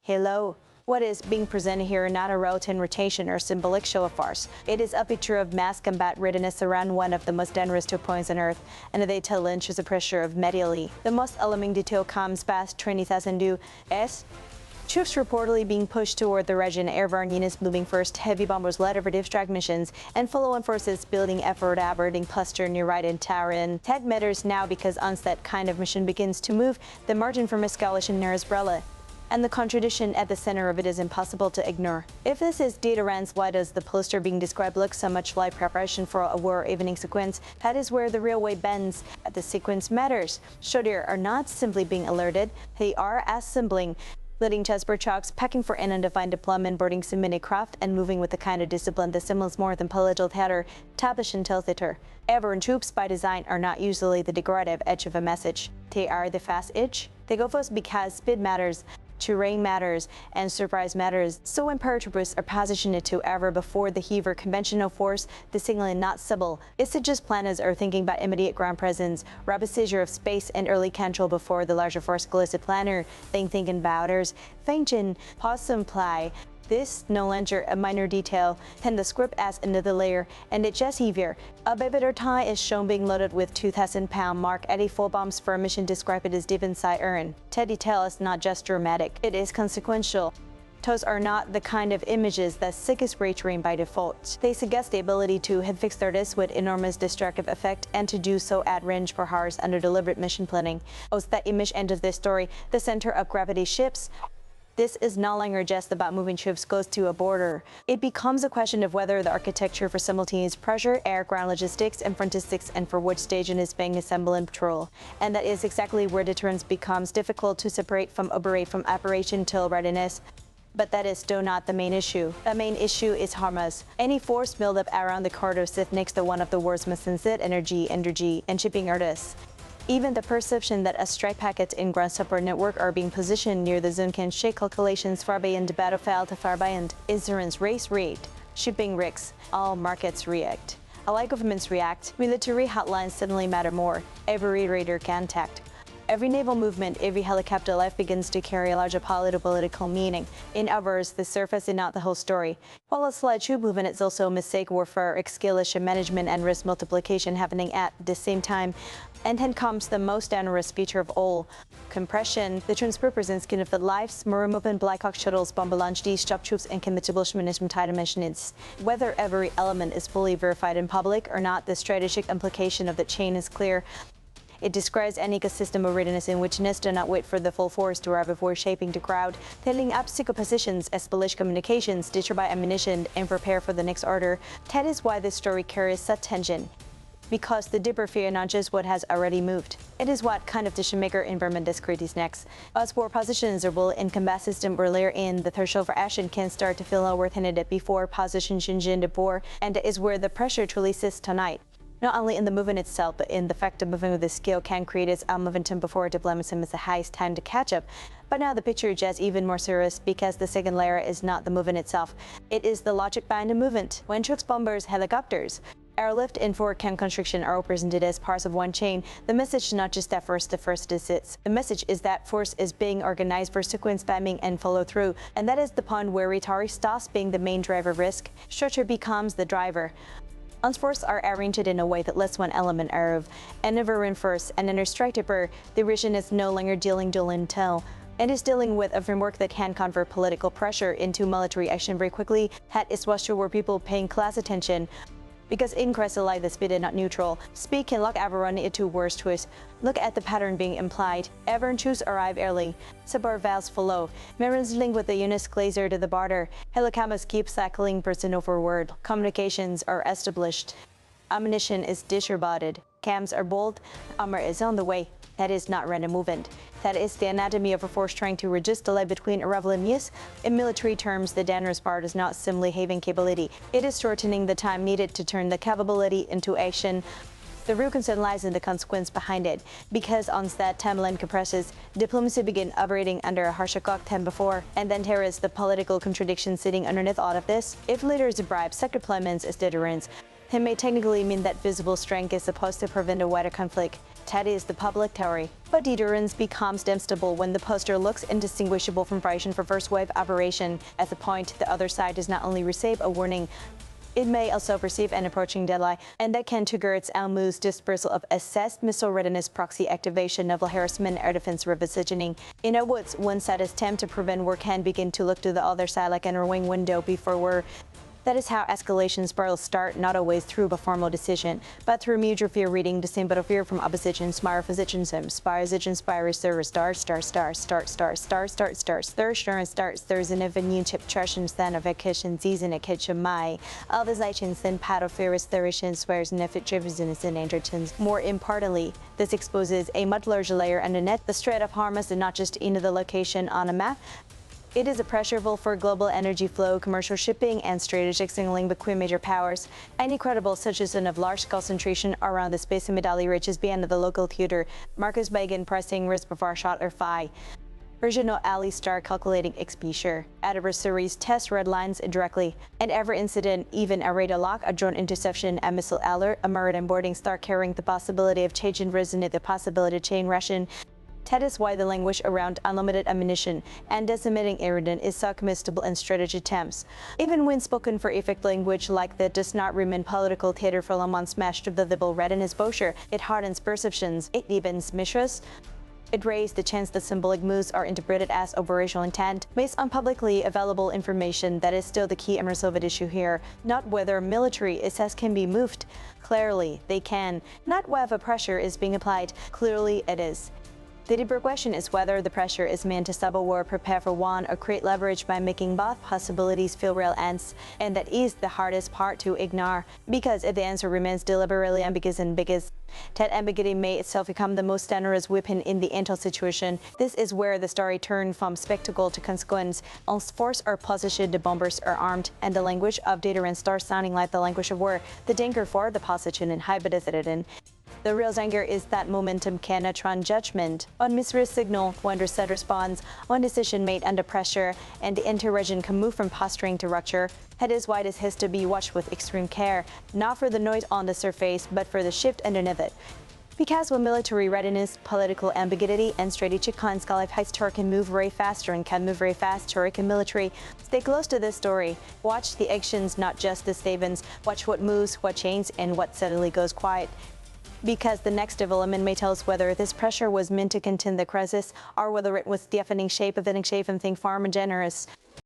Hello. What is being presented here is not a routine rotation or symbolic show of force. It is a picture of mass combat readiness around one of the most dangerous 2 points on Earth, and the data lynches the pressure of medially. The most alarming detail comes past C-17S. Troops reportedly being pushed toward the region, airborne units moving first, heavy bombers led operative strike missions, and follow-on forces building effort averting cluster near right in Taran. That matters now because once that kind of mission begins to move, the margin from escalation narrows umbrella. And the contradiction at the center of it is impossible to ignore. If this is data runs, why does the poster being described look so much like preparation for a war evening sequence? That is where the real way bends. The sequence matters. Shodir are not simply being alerted, they are assembling. Leading chessboard chalks, packing for an undefined deployment, boarding submitted craft, and moving with the kind of discipline that simulates more than political theater, Tabish and theater. Airborne troops by design are not usually the decorative edge of a message. They are the fast edge. They go first because speed matters, terrain matters, and surprise matters. So when paratroopers are positioned to ever before the heave or conventional force, the signal is not subtle. It's just planners are thinking about immediate ground presence, rapid seizure of space, and early control before the larger force glisted planner. Thinking about others, function, pause imply. This no longer a minor detail, then the script adds another layer, and it's just heavier. A baby tie is shown being loaded with 2,000-pound Mark 84 bombs for a mission described as deep inside Iran. That detail is not just dramatic, it is consequential. Those are not the kind of images that sickest retrain by default. They suggest the ability to hit fixed targets with enormous destructive effect and to do so at range for hours under deliberate mission planning. As that image enters this story, the center of gravity shifts. This is no longer just about moving troops close to a border. It becomes a question of whether the architecture for simultaneous pressure, air-ground logistics, and frontistics, and for which station is being assembled and patrol. And that is exactly where deterrence becomes difficult to separate from operation till readiness. But that is still not the main issue. The main issue is Hormuz. Any force built up around the corridor sits next to one of the world's most sensitive energy, and shipping artists. Even the perception that a strike packets in ground support network are being positioned near the zone can shake calculations far beyond the battlefield to far beyond. Insurance race rate, shipping risks, all markets react. Alike governments react, military hotlines suddenly matter more. Every radar contact, every naval movement, every helicopter life begins to carry a larger political meaning. In others, the surface is not the whole story. While a slight troop movement is also a mistake warfare, escalation management, and risk multiplication happening at the same time. And then comes the most dangerous feature of all, compression. The transport presents counterfeit lives, Marine movement, Black Hawk shuttles, bomber launch, these stop troops, and committable management title missions. Whether every element is fully verified in public or not, the strategic implication of the chain is clear. It describes an ecosystem of readiness in which NIST do not wait for the full force to arrive before shaping the crowd, telling obstacle positions, establish communications, distribute ammunition, and prepare for the next order. That is why this story carries such tension. Because the deeper fear not just what has already moved. It is what kind of decision-maker environment this creates next. As war positions are built in combat system earlier in, the threshold for action can start to feel lower than it did before positions engine before, and that is where the pressure truly sits tonight. Not only in the movement itself, but in the fact of moving with this skill can create its own momentum before deployment is the highest time to catch up. But now the picture is just even more serious because the second layer is not the movement itself. It is the logic behind the movement. When troops, bombers, helicopters, airlift and forward camp construction are all presented as parts of one chain. The message is not just that the first is. The message is that force is being organized for sequence spamming and follow through. And that is the point where rhetoric stops being the main driver risk. Structure becomes the driver. Once forces are arranged in a way that lets one element of another reinforce and another strike deeper, the region is no longer dealing dual intel. And is dealing with a framework that can convert political pressure into military action very quickly. That is what's where people paying class attention. Because in crisis like the speed is not neutral. Speed can lock everyone into worse twists. Look at the pattern being implied. Everyone troops arrive early. Support valves follow. Marines link with the units closer to the border. Helicopters keep cycling personnel forward. Communications are established. Ammunition is distributed. Camps are bold. Armor is on the way. That is not random movement. That is the anatomy of a force trying to resist delay between arrival and use. In military terms, the dangerous part is not simply having capability. It is shortening the time needed to turn the capability into action. The real concern lies in the consequence behind it, because once that timeline compresses, diplomacy begins operating under a harsher clock than before, and then there is the political contradiction sitting underneath all of this. If leaders bribe such deployments as deterrence, It may technically mean that visible strength is supposed to prevent a wider conflict. That is the public theory. But deterrence becomes unstable when the poster looks indistinguishable from Russian for first-wave operation. At the point, the other side does not only receive a warning, it may also perceive an approaching deadline, and that can trigger its almost dispersal of assessed missile readiness, proxy activation, naval harassment, air defense repositioning. In other words, one side's attempt to prevent war can begin to look to the other side like an wing window before war. That is how escalation spirals start, not always through a formal decision, but through mutual fear reading the same battlefield from opposition, spire position, spire, there's an avenue chip trussion stand of vacation season a kitch of my. All the zations then paddle fearless therishan swears and if it drives in entertains. More importantly, this exposes a much larger layer underneath the Strait of Hormuz and not just into the location on a map. It is a pressure valve for global energy flow, commercial shipping, and strategic signaling between major powers. Any credible suggestion of large concentration around the space and medallion reaches beyond the local theater. Marcus Bagan pressing risk before shot or fire. Regional ally start calculating exposure. Adversaries test red lines directly. And every incident, even a radar lock, a drone interception, a missile alert, a maritime boarding start carrying the possibility of changing resonate the possibility of chain Russian. That is why the language around unlimited ammunition and decimating irritant is so comestible in strategy attempts. Even when spoken for effect language like that does not remain political theater for a month smashed to the visible readiness posture, it hardens perceptions, it deepens mistrust. It raised the chance that symbolic moves are interpreted as operational intent based on publicly available information. That is still the key unresolved issue here, not whether military assets can be moved. Clearly, they can. Not whether pressure is being applied. Clearly, it is. The deeper question is whether the pressure is meant to stop a war, prepare for one, or create leverage by making both possibilities feel real ends. And that is the hardest part to ignore. Because if the answer remains deliberately ambiguous and biggest, that ambiguity may itself become the most dangerous weapon in the intel situation. This is where the story turned from spectacle to consequence. On force or position, the bombers are armed, and the language of deterrence starts sounding like the language of war. The danger for the position and hybridized. The real danger is that momentum cannot run judgment on misread signal, when said response, on decision made under pressure, and the inter-region can move from posturing to rupture. That is why this has to be watched with extreme care, not for the noise on the surface, but for the shift underneath it. Because when military readiness, political ambiguity, and strategic concept Turk can move very faster and can move very fast, Turk and military. Stay close to this story. Watch the actions, not just the statements. Watch what moves, what changes, and what suddenly goes quiet. Because the next development may tell us whether this pressure was meant to contain the crisis or whether it was deafening shape of anything far more generous.